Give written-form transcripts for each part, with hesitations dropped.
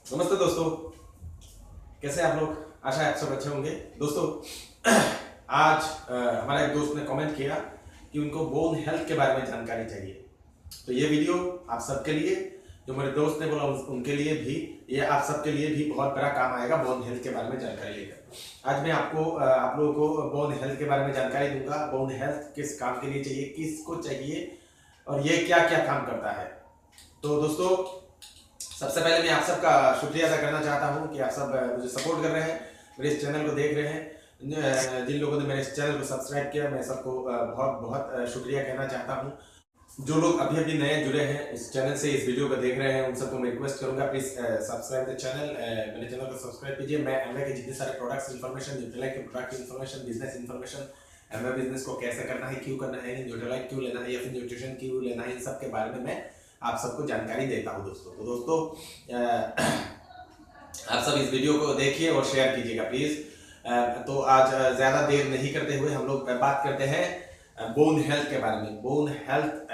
नमस्ते दोस्तों, कैसे हैं आप लोग। आशा है आप सब अच्छे होंगे। दोस्तों आज हमारा एक दोस्त ने कमेंट किया कि उनको बोन हेल्थ के बारे में जानकारी चाहिए। तो ये वीडियो आप सबके लिए, जो मेरे दोस्त ने बोला उनके लिए भी, ये आप सबके लिए भी बहुत बड़ा काम आएगा बोन हेल्थ के बारे में जानकारी लेकर। आज मैं आप लोगों को बोन हेल्थ के बारे में जानकारी दूंगा। बोन हेल्थ किस काम के लिए चाहिए, किसको चाहिए और ये क्या क्या काम करता है। तो दोस्तों सबसे पहले मैं आप सबका शुक्रिया अदा करना चाहता हूं कि आप सब मुझे सपोर्ट कर रहे हैं, मेरे इस चैनल को देख रहे हैं। जिन लोगों ने मेरे इस चैनल को सब्सक्राइब किया, मैं सबको बहुत बहुत शुक्रिया कहना चाहता हूं। जो लोग अभी अभी नए जुड़े हैं इस चैनल से, इस वीडियो को देख रहे हैं, उन सबको मैं रिक्वेस्ट करूंगा प्लीज सब्सक्राइब द चैनल। मेरे चैनल को सब्सक्राइब कीजिए। मैं एमवे के जितने सारे प्रोडक्ट्स इन्फॉर्मेशन, न्यूट्रीलाइट के product information, business information, Amway business को कैसे करना है, क्यों करना है, न्यूट्रीलाइट क्यों लेना है या फिर न्यूट्रिशन क्यों लेना है, इन सब के बारे में मैं आप सबको जानकारी देता हूं दोस्तों। तो दोस्तों आप सब इस वीडियो को देखिए और शेयर कीजिएगा प्लीज। तो आज ज्यादा देर नहीं करते हुए हम लोग बात करते हैं बोन हेल्थ के बारे में। बोन हेल्थ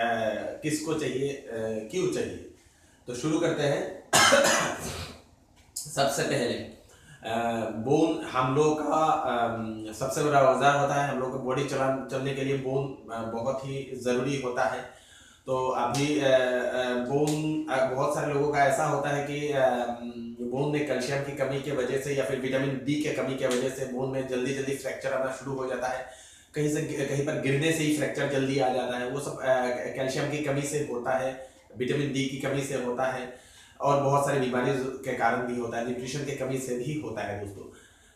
किसको चाहिए, क्यों चाहिए, तो शुरू करते हैं। सबसे पहले बोन हम लोग का सबसे बड़ा औजार होता है। हम लोग का बॉडी चलने के लिए बोन बहुत ही जरूरी होता है। तो अभी बोन बहुत सारे लोगों का ऐसा होता है कि बोन में कैल्शियम की कमी की वजह से या फिर विटामिन डी के कमी की वजह से बोन में जल्दी जल्दी फ्रैक्चर आना शुरू हो जाता है। कहीं पर गिरने से ही फ्रैक्चर जल्दी आ जाता है। वो सब कैल्शियम की कमी से होता है, विटामिन डी की कमी से होता है और बहुत सारी बीमारी के कारण भी होता है, न्यूट्रिशन की कमी से भी होता है दोस्तों।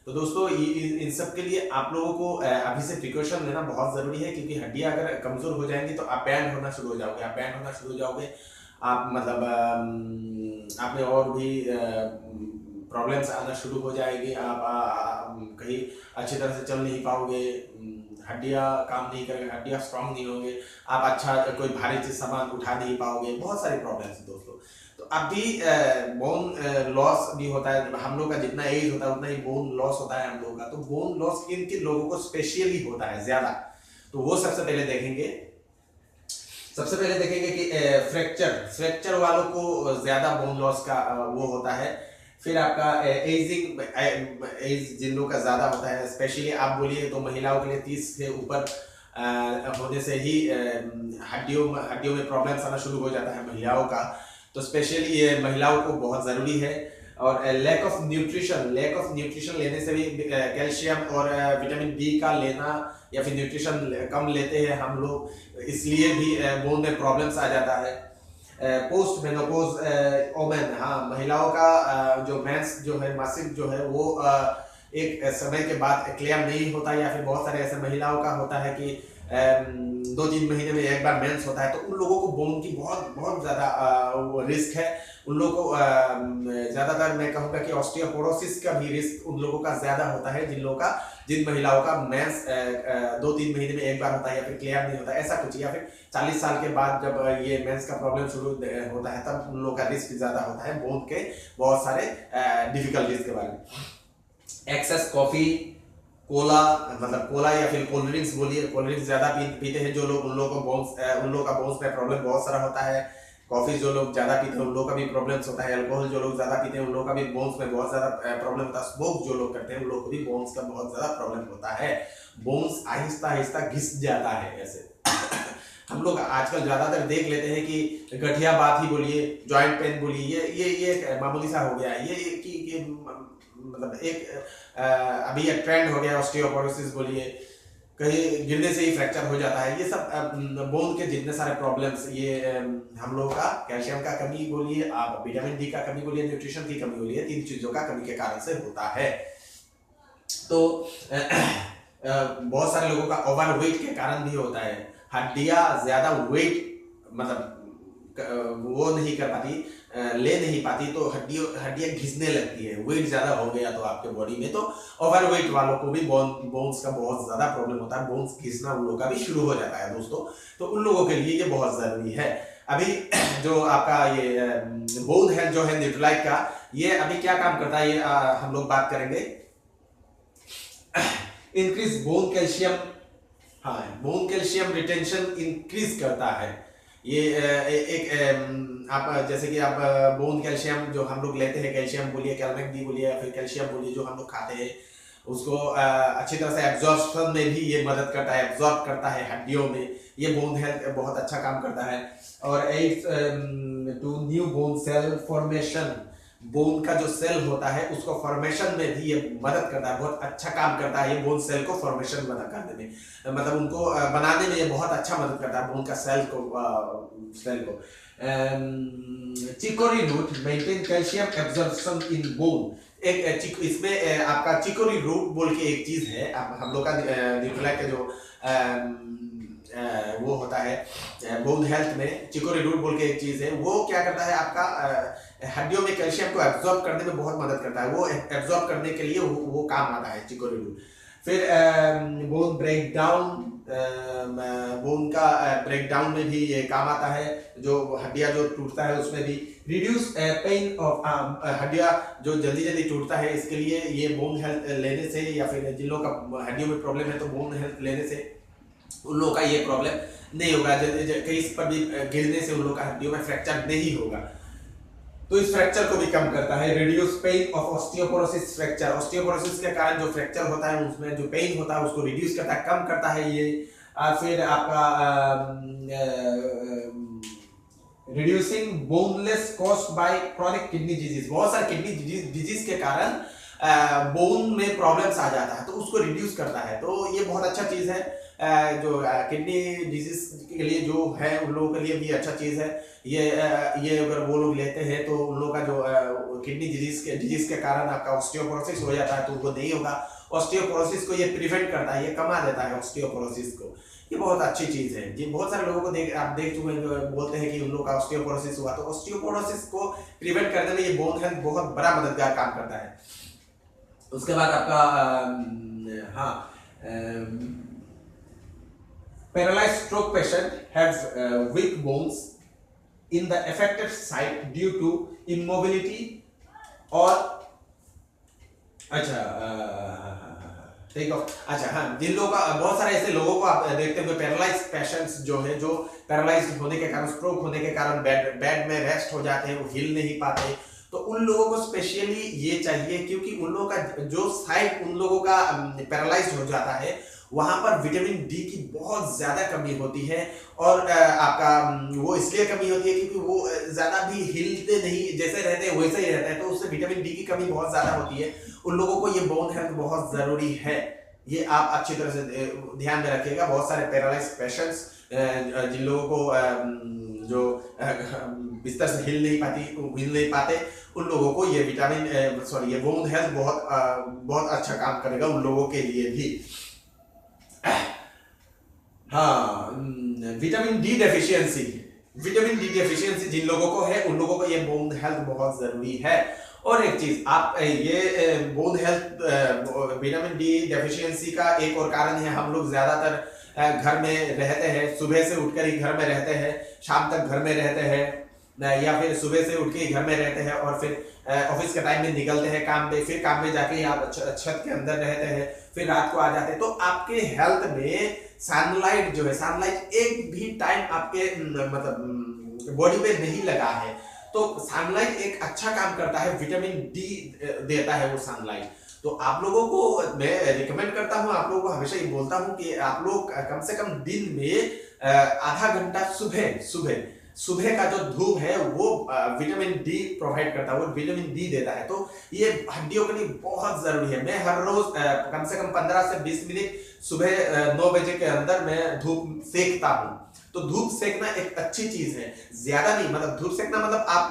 तो दोस्तों इन सब के लिए आप लोगों को अभी से प्रिकॉशन लेना बहुत जरूरी है, क्योंकि हड्डियां अगर कमजोर हो जाएंगी तो आप बैंड होना शुरू हो जाओगे। आप बैंड होना शुरू हो जाओगे, आप मतलब आप में और भी प्रॉब्लम्स आना शुरू हो जाएगी। आप कहीं अच्छी तरह से चल नहीं पाओगे, हड्डियां काम नहीं करेंगे, हड्डियां स्ट्रांग नहीं होंगे, आप अच्छा कोई भारी चीज सामान उठा नहीं पाओगे। बहुत सारी प्रॉब्लम्स दोस्तों। तो अभी बोन लॉस भी होता है। हम लोग का जितना एज होता है उतना ही बोन लॉस होता है हम लोगों का। तो बोन लॉस किन किन लोगों को स्पेशली होता है ज्यादा, तो वो सबसे पहले देखेंगे। सबसे पहले देखेंगे कि फ्रैक्चर वालों को ज्यादा बोन लॉस का वो होता है। फिर आपका एजिंग एज जिन लोगों का ज्यादा होता है, स्पेशली आप बोलिए तो महिलाओं के लिए 30 से ऊपर होने से ही हड्डियों में प्रॉब्लम्स आना शुरू हो जाता है महिलाओं का। तो स्पेशली ये महिलाओं को बहुत ज़रूरी है। और लैक ऑफ न्यूट्रिशन लेने से भी कैल्शियम और विटामिन डी का लेना या फिर न्यूट्रिशन कम लेते हैं हम लोग, इसलिए भी बोन में प्रॉब्लम्स आ जाता है। पोस्ट मेनोपॉज ओमेन, हाँ महिलाओं का जो मेंस जो है, मासिक जो है वो एक समय के बाद क्लियर नहीं होता, या फिर बहुत सारे ऐसे महिलाओं का होता है कि 2-3 महीने में एक बार मेंस होता है। तो उन लोगों को बोन की बहुत बहुत ज़्यादा रिस्क है। उन लोगों को ज़्यादातर मैं कहूँगा कि ऑस्टियोपोरोसिस का भी रिस्क उन लोगों का ज़्यादा होता है, जिन महिलाओं का मेंस 2-3 महीने में एक बार होता है या फिर क्लियर नहीं होता ऐसा कुछ, या फिर 40 साल के बाद जब ये मेंस का प्रॉब्लम शुरू होता है तब उन लोगों का रिस्क ज़्यादा होता है बोन के बहुत सारे डिफिकल्टीज के बारे में। एक्सेस कॉफ़ी, कोला, मतलब कोला या फिर कोल्ड ड्रिंक्स बोलिए, कोल्ड ड्रिंक्स ज्यादा पीते हैं जो लोग, उन लोगों का बोन्स में प्रॉब्लम बहुत सारा होता है। कॉफी जो लोग ज्यादा पीते हैं उन लोगों का भी प्रॉब्लम्स होता है। अल्कोहल जो लोग ज्यादा पीते हैं उन लोगों का भी बोन्स में बहुत ज्यादा प्रॉब्लम होता है। स्मोक जो लोग करते हैं उन लोगों को भी बोन्स का बहुत ज्यादा प्रॉब्लम होता है। बोन्स आहिस्ता आहिस्ता घिस जाता है ऐसे। हम लोग आजकल ज्यादातर देख लेते हैं कि गठिया बात ही बोलिए, जॉइंट पेन बोलिए, ये मामूली सा हो गया है। ये मतलब एक अभी एक ट्रेंड हो गया, ऑस्टियोपोरोसिस बोलिए, कहीं गिरने से ही फ्रैक्चर हो जाता है। ये सब बोन के जितने सारे प्रॉब्लम्स, ये हम लोग का कैल्शियम का कमी बोलिए, आप विटामिन डी का कमी बोलिए, न्यूट्रिशन की कमी बोलिए, 3 चीजों का कमी के कारण से होता है। तो बहुत सारे लोगों का ओवरवेट के कारण भी होता है। हड्डियां ज्यादा वेट मतलब वो नहीं कर पाती, ले नहीं पाती, तो हड्डियां घिसने लगती है। वेट ज्यादा हो गया तो आपके बॉडी में, तो ओवरवेट वालों को भी बोन्स का बहुत ज्यादा प्रॉब्लम होता है। बोन्स घिसना उन लोगों का भी शुरू हो जाता है दोस्तों। तो उन लोगों के लिए ये बहुत जरूरी है। अभी जो आपका ये बोन हेल्थ जो है न्यूट्रीलाइट का, ये अभी क्या काम करता है ये हम लोग बात करेंगे। इंक्रीज बोन कैल्शियम, हाँ बोन कैल्शियम रिटेंशन इंक्रीज करता है। ये एक आप जैसे कि आप बोन कैल्शियम जो हम लोग लेते हैं, कैल्शियम बोलिए, कैल्शियम डी बोलिए या फिर कैल्शियम बोलिए, जो हम लोग खाते हैं उसको अच्छी तरह से एब्जॉर्प्शन में भी ये मदद करता है, एब्जॉर्ब करता है हड्डियों में। ये बोन हेल्थ बहुत अच्छा काम करता है। और aids to new bone cell formation, bone का जो सेल होता है उसको फॉर्मेशन में भी ये मदद करता है, बहुत अच्छा काम करता है ये बोन सेल को फॉर्मेशन बना करने में, मतलब उनको बनाने में ये बहुत अच्छा मदद करता है बोन का सेल को। Chicory root maintain calcium absorption in bone. एक इसमें आपका चिकोरी रूट बोल के एक चीज है, हम लोग का न्यूट्रीलाइट का जो वो होता है बोन हेल्थ में, चिकोरी रूट बोल के एक चीज है, वो क्या करता है आपका हड्डियों में कैल्शियम को एब्जॉर्ब करने में बहुत मदद करता है। वो एब्जॉर्ब करने के लिए वो काम आता है चिकोरी रूट। फिर बोन ब्रेक डाउन, बोन का ब्रेक डाउन में भी ये काम आता है, जो हड्डियां जो टूटता है उसमें भी। रिड्यूस पेन ऑफ हड्डियां जो जल्दी जल्दी टूटता है, इसके लिए ये बोन हेल्थ लेने से, या फिर जिन लोगों का हड्डियों में प्रॉब्लम है तो बोन हेल्थ लेने से उन लोगों का ये प्रॉब्लम नहीं होगा। कहीं पर भी गिरने से उन लोगों का हड्डियों में फ्रैक्चर नहीं होगा, तो इस फ्रैक्चर को भी कम करता है। Reduce pain of osteoporosis fracture, osteoporosis के कारण जो फ्रैक्चर होता है उसमें जो पेन होता है उसको रिड्यूस करता है, कम करता है ये। फिर आपका reducing boneless caused by chronic kidney disease, बहुत सारे किडनी डिजीज के कारण बोन में प्रॉब्लम्स आ जाता है तो उसको रिड्यूस करता है, तो ये बहुत अच्छा चीज है। जो किडनी डिजीज के लिए जो है उन लोगों के लिए भी अच्छा चीज है ये अगर वो लोग लेते हैं तो उन लोगों का जो किडनी डिजीज के कारण आपका ऑस्टियोपोरोसिस हो जाता है तो वो नहीं होगा। ऑस्टियोपोरोसिस को ये प्रिवेंट करता है, ये कमा देता है ऑस्टियोपोरोसिस को, ये बहुत अच्छी चीज है। जी बहुत सारे लोगों को आप देख चुके हैं जो बोलते हैं कि उन लोगों का ऑस्टियोपोरोसिस हुआ, तो ऑस्टियोपोरोसिस को प्रिवेंट करने में ये बोन हेल्थ बहुत बड़ा मददगार काम करता है। उसके बाद आपका paralysed stroke patient have weak bones in the affected site due to immobility और जिन लोगों का बहुत सारे ऐसे लोगों को आप देखते हैं पैरालाइज पेशेंट्स जो है, जो पैरालाइज होने के कारण, स्ट्रोक होने के कारण बेड में रेस्ट हो जाते हैं, वो हिल नहीं पाते, तो उन लोगों को स्पेशली ये चाहिए, क्योंकि उन लोगों का जो साइड उन लोगों का पैरालाइज हो जाता है वहां पर विटामिन डी की बहुत ज्यादा कमी होती है। और आपका वो इसलिए कमी होती है क्योंकि वो ज्यादा भी हिलते नहीं, जैसे रहते हैं वैसे ही रहता है, तो उससे विटामिन डी की कमी बहुत ज्यादा होती है। उन लोगों को ये बोन हेल्थ बहुत जरूरी है, ये आप अच्छी तरह से ध्यान में रखिएगा। बहुत सारे पैरालाइज पेशेंट्स जिन लोगों को जो बिस्तर से हिल नहीं पाते उन लोगों को ये ये बोन हेल्थ बहुत अच्छा काम करेगा उन लोगों के लिए भी। विटामिन डी डेफिशिएंसी जिन लोगों को है उन लोगों को ये बोन हेल्थ बहुत जरूरी है। और एक चीज आप ये bone health vitamin D deficiency का एक और कारण है, हम लोग ज्यादातर घर में रहते हैं, सुबह से उठकर ही घर में रहते हैं, शाम तक घर में रहते हैं, या फिर सुबह से उठ के घर में रहते हैं और फिर ऑफिस के टाइम में निकलते हैं काम पे, फिर काम में जाके आप छत के अंदर रहते हैं, फिर रात को आ जाते हैं, तो आपके हेल्थ में सनलाइट जो है, सनलाइट एक भी टाइम आपके मतलब बॉडी पे नहीं लगा है, तो सनलाइट एक अच्छा काम करता है, विटामिन डी देता है वो सनलाइट। तो आप लोगों को मैं रिकमेंड करता हूं, आप लोगों को हमेशा ये बोलता हूं कि आप लोग कम से कम दिन में आधा घंटा सुबह का जो धूप है वो विटामिन डी प्रोवाइड करता है, वो विटामिन डी देता है, तो ये हड्डियों के लिए बहुत जरूरी है। मैं हर रोज कम से कम 15 से 20 मिनट सुबह 9 बजे के अंदर मैं धूप सेकता हूँ। तो धूप सेकना एक अच्छी चीज है, ज्यादा नहीं, मतलब धूप सेकना मतलब आप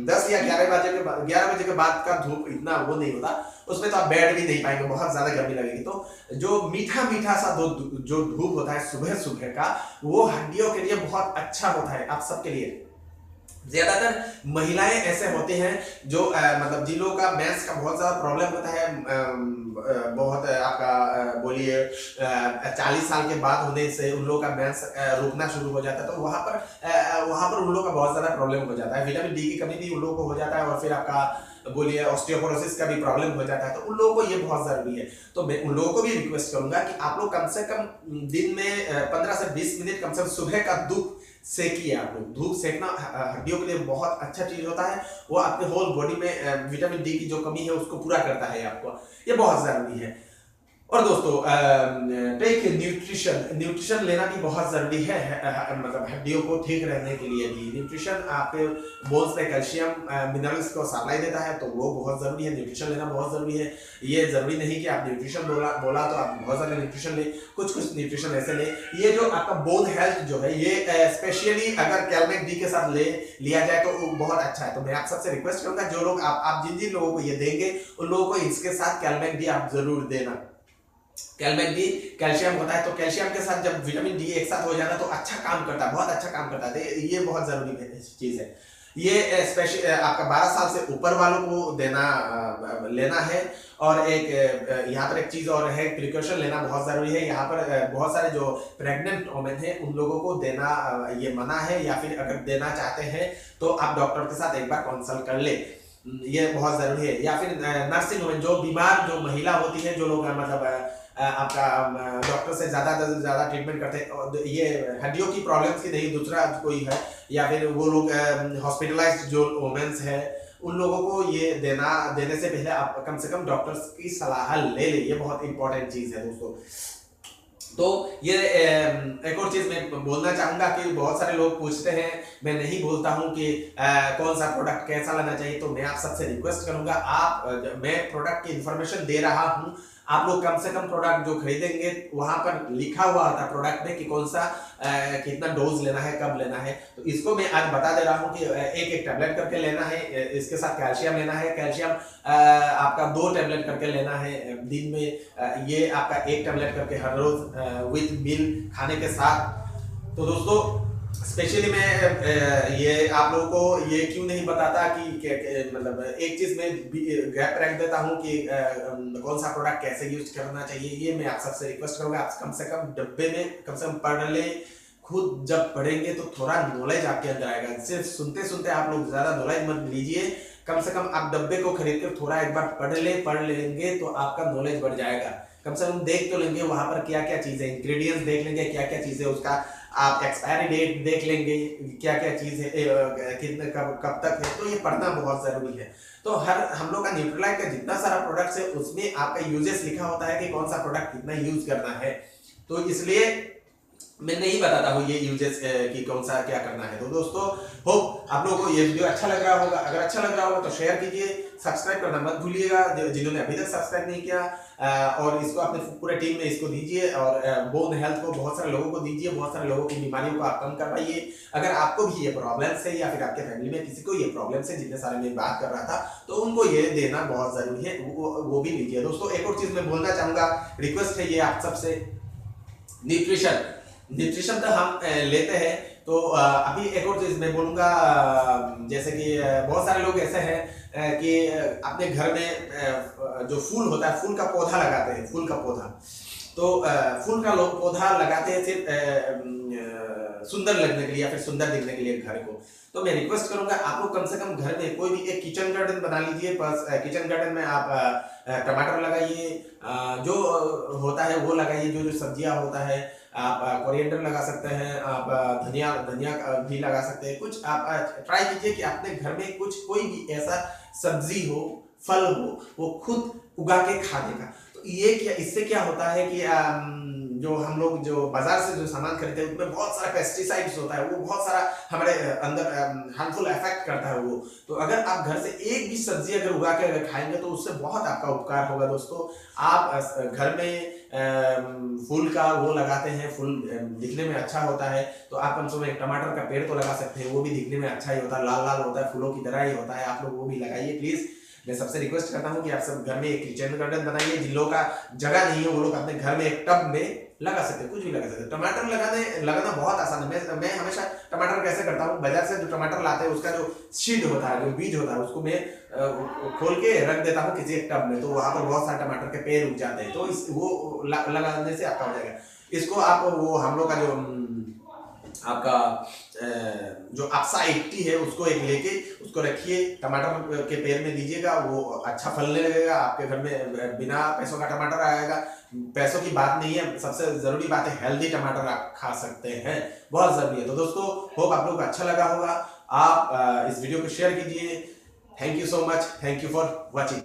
10 या 11 बजे के बाद का धूप इतना वो नहीं होता, उसमें तो आप बैठ भी नहीं पाएंगे, बहुत ज्यादा गर्मी लगेगी। तो जो मीठा सा जो धूप होता है सुबह का, वो हड्डियों के लिए बहुत अच्छा होता है, आप सबके लिए। ज्यादातर महिलाएं ऐसे होते हैं जो मतलब जिन लोगों का मेंस का बहुत ज्यादा प्रॉब्लम होता है, बहुत आपका बोलिए 40 साल के बाद होने से उन लोगों का मेंस रुकना शुरू हो जाता है, तो वहां पर उन लोगों का बहुत ज्यादा प्रॉब्लम हो जाता है, विटामिन डी की कमी भी उन लोगों को हो जाता है, और फिर आपका बोलिए ऑस्टियोपोरोसिस का भी प्रॉब्लम हो जाता है, तो उन लोगों को ये बहुत जरूरी है। तो मैं उन लोगों को भी रिक्वेस्ट करूंगा कि आप लोग कम से कम दिन में 15 से 20 मिनट कम से कम सुबह का धूप सेकिए आप लोग। धूप सेकना हड्डियों के लिए बहुत अच्छा चीज होता है, वो आपके होल बॉडी में विटामिन डी की जो कमी है उसको पूरा करता है आपको, ये बहुत जरूरी है। और दोस्तों टेक न्यूट्रिशन लेना भी बहुत जरूरी है, मतलब हड्डियों को ठीक रहने के लिए भी। न्यूट्रिशन आपके बोन्स में कैल्शियम मिनरल्स को सप्लाई देता है, तो वो बहुत जरूरी है, न्यूट्रिशन लेना बहुत जरूरी है। ये जरूरी नहीं कि आप न्यूट्रिशन बोला तो आप बहुत ज्यादा न्यूट्रिशन ले, कुछ न्यूट्रिशन ऐसे ले। ये जो आपका बोन हेल्थ जो है, ये स्पेशली अगर कैलमेक डी के साथ लिया जाए तो बहुत अच्छा है। तो मैं आप सबसे रिक्वेस्ट करूंगा, जो लोग आप जिन लोगों को ये देंगे उन लोगों को इसके साथ कैलमेक डी आप जरूर देना। कैलमेक डी कैल्शियम होता है, तो कैल्शियम के साथ जब विटामिन डी एक साथ हो जाना तो अच्छा काम करता है, बहुत अच्छा काम करता है। ये बहुत जरूरी चीज है। ये स्पेशल आपका 12 साल से ऊपर वालों को लेना है। और एक यहाँ पर एक चीज और है, प्रिकॉशन लेना बहुत जरूरी है। यहाँ पर बहुत सारे जो प्रेग्नेंट वुमेन है उन लोगों को देना ये मना है, या फिर अगर देना चाहते हैं तो आप डॉक्टर के साथ एक बार कंसल्ट कर ले, ये बहुत जरूरी है। या फिर नर्सिंग वुमेन, जो बीमार जो महिला होती है, जो लोग मतलब आपका डॉक्टर से ज्यादा ट्रीटमेंट करते हैं, ये हड्डियों की प्रॉब्लम्स की नहीं, दूसरा कोई है, या फिर वो लोग हॉस्पिटलाइज्ड जो वुमेन्स है, उन लोगों को ये देने से पहले आप कम से कम डॉक्टर्स की सलाह ले ले, ये बहुत इंपॉर्टेंट चीज है दोस्तों। तो ये एक और चीज मैं बोलना चाहूंगा कि बहुत सारे लोग पूछते हैं, मैं नहीं बोलता हूं कि कौन सा प्रोडक्ट कैसा लेना चाहिए। तो मैं आप सबसे रिक्वेस्ट करूंगा, मैं प्रोडक्ट की इंफॉर्मेशन दे रहा हूं, आप लोग कम से कम प्रोडक्ट जो खरीदेंगे वहां पर लिखा हुआ होता है प्रोडक्ट में कि कौन सा कितना डोज लेना है, कब लेना है। तो इसको मैं आज बता दे रहा हूं कि एक टैबलेट करके लेना है, इसके साथ कैल्शियम लेना है। कैल्शियम आपका 2 टैबलेट करके लेना है दिन में, ये आपका 1 टैबलेट करके हर रोज विद मील खाने के साथ। तो दोस्तों स्पेशली मैं ये आप लोगों को ये क्यों नहीं बताता कि मतलब एक चीज में गैप रख देता हूं कि कौन सा प्रोडक्ट कैसे यूज करना चाहिए। ये मैं आप सबसे रिक्वेस्ट करूंगा, आप कम से कम डब्बे में कम से कम पढ़ ले। खुद जब पढ़ेंगे तो थोड़ा नॉलेज आपके अंदर आएगा। सिर्फ सुनते सुनते आप लोग ज्यादा नॉलेज मत लीजिए, कम से कम आप डब्बे को खरीद कर थोड़ा एक बार पढ़ लेंगे तो आपका नॉलेज बढ़ जाएगा। कम से कम देख तो लेंगे वहां पर क्या क्या चीजें, इंग्रेडिएंट्स देख लेंगे क्या क्या चीजें, उसका आप एक्सपायरी डेट देख लेंगे क्या क्या चीज है, कितने कब तक है। तो ये पढ़ना बहुत जरूरी है। तो हम लोग का न्यूट्रीलाइट का जितना सारा प्रोडक्ट्स है उसमें आपका यूजेस लिखा होता है कि कौन सा प्रोडक्ट कितना यूज करना है। तो इसलिए मैं नहीं बताता हूँ ये यूजेस कि कौन सा क्या करना है। तो दोस्तों होप आप लोगों को ये वीडियो अच्छा लग रहा होगा। अगर अच्छा लग रहा होगा तो शेयर कीजिए, सब्सक्राइब करना मत भूलिएगा जिन्होंने अभी तक सब्सक्राइब नहीं किया, और इसको अपने पूरे टीम में इसको दीजिए, और बोन हेल्थ को बहुत सारे लोगों को दीजिए, बहुत सारे लोगों की बीमारियों को आप कम करवाइए। अगर आपको भी ये प्रॉब्लम्स है या फिर आपके फैमिली में किसी को ये प्रॉब्लम्स है, जितने सारे मैं बात कर रहा था, तो उनको ये देना बहुत जरूरी है, वो भी लीजिए। दोस्तों एक और चीज मैं बोलना चाहूंगा, रिक्वेस्ट है ये आप सबसे, न्यूट्रिशन तो हम लेते हैं। तो अभी एक और चीज मैं बोलूंगा, जैसे कि बहुत सारे लोग ऐसे हैं कि अपने घर में जो फूल होता है, फूल का पौधा लगाते हैं, फूल का पौधा। तो फूल का लोग पौधा लगाते हैं सिर्फ सुंदर लगने के लिए या फिर सुंदर दिखने के लिए घर को। तो मैं रिक्वेस्ट करूंगा आप लोग कम से कम घर में कोई भी एक किचन गार्डन बना लीजिए। बस किचन गार्डन में आप टमाटर लगाइए, जो होता है वो लगाइए, जो सब्जियां होता है। आप कोरिएंडर लगा सकते हैं, आप धनिया भी लगा सकते हैं। कुछ आप ट्राई कीजिए कि अपने घर में कोई भी ऐसा सब्जी हो, फल हो, वो खुद उगा के खाने का। तो ये क्या, इससे क्या होता है कि जो हम लोग जो बाजार से जो सामान खरीदते हैं उसमें बहुत सारा पेस्टिसाइड्स होता है, वो बहुत सारा हमारे अंदर हार्मफुल इफेक्ट करता है वो। तो अगर आप घर से एक भी सब्जी अगर उगा के अगर खाएंगे तो उससे बहुत आपका उपकार होगा। दोस्तों आप घर में फूल का वो लगाते हैं, फूल दिखने में अच्छा होता है, तो आप कम से कम एक टमाटर का पेड़ तो लगा सकते हैं, वो भी दिखने में अच्छा ही होता है, लाल लाल होता है, फूलों की तरह ही होता है। आप लोग वो भी लगाइए प्लीज। मैं सबसे रिक्वेस्ट करता हूँ कि आप सब घर में एक किचन गार्डन बनाइए। जिन लोगों का जगह नहीं है वो लोग अपने घर में एक टब में लगा सकते हैं, कुछ भी लगा सकते हैं। टमाटर लगाना बहुत आसान है। मैं हमेशा टमाटर कैसे करता हूँ, बाजार से जो टमाटर लाते हैं उसका जो सीड होता है, जो बीज होता है, उसको मैं खोल के रख देता हूँ किसी एक टब में, तो वहां पर बहुत सारे टमाटर के पेड़ उग जाते हैं। तो वो लगाने से आपका हो जाएगा। इसको आप वो हम लोग का जो आपका जो अक्सा 80 है उसको एक लेके उसको रखिए, टमाटर के पेड़ में दीजिएगा, वो अच्छा फलने लगेगा। आपके घर में बिना पैसों का टमाटर आएगा। पैसों की बात नहीं है, सबसे जरूरी बात है हेल्दी टमाटर आप खा सकते हैं, बहुत जरूरी है। तो दोस्तों होप आप लोग को अच्छा लगा होगा। आप इस वीडियो को शेयर कीजिए। Thank you so much, thank you for watching.